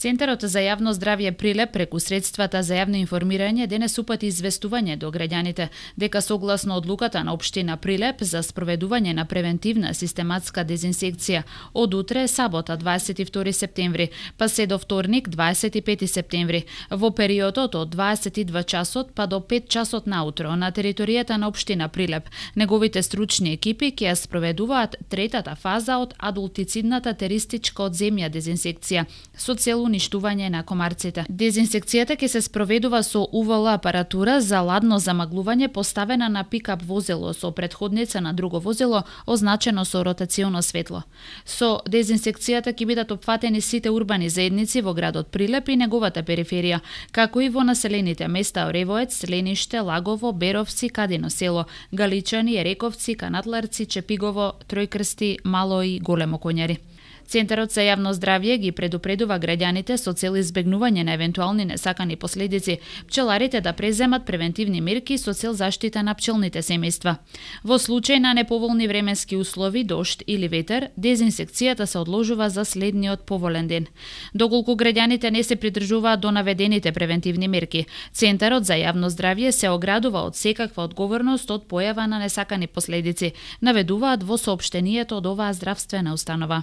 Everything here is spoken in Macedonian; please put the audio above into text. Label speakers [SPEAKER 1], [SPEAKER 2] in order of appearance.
[SPEAKER 1] Центарот за јавно здравје Прилеп преку средствата за јавно информирање денес упати известување до граѓаните дека согласно одлуката на општина Прилеп за спроведување на превентивна систематска дезинсекција од утре сабота 22 септември па се до вторник 25 септември во периодот од 22 часот па до 5 часот наутро на територијата на општина Прилеп. Неговите стручни екипи ќе ја спроведуваат третата фаза од адултицидната теристичка од земја дезинсекција со цел уништување на комарците. Дезинсекцијата ќе се спроведува со УВЛ апаратура за ладно замаглување поставена на пикап возило со претходница на друго возило означено со ротационо светло. Со дезинсекцијата ќе бидат опфатени сите урбани заедници во градот Прилеп и неговата периферија, како и во населените места Оревоец, Лениште, Лагово, Беровци, Кадино село, Галичани, Ерековци, Канатларци, Чепигово, Тројкрсти, Мало и Големо Коњари. Центарот за јавно здравје ги предупредува граѓаните со цел избегнување на евентуални несакани последици, пчеларите да преземат превентивни мерки со цел заштита на пчелните семејства. Во случај на неповолни временски услови, дожд или ветер, дезинсекцијата се одложува за следниот поволен ден. Доколку граѓаните не се придржуваат до наведените превентивни мерки, Центарот за јавно здравје се оградува од секаква одговорност од појава на несакани последици, наведуваат во соопштението од оваа здравствена установа.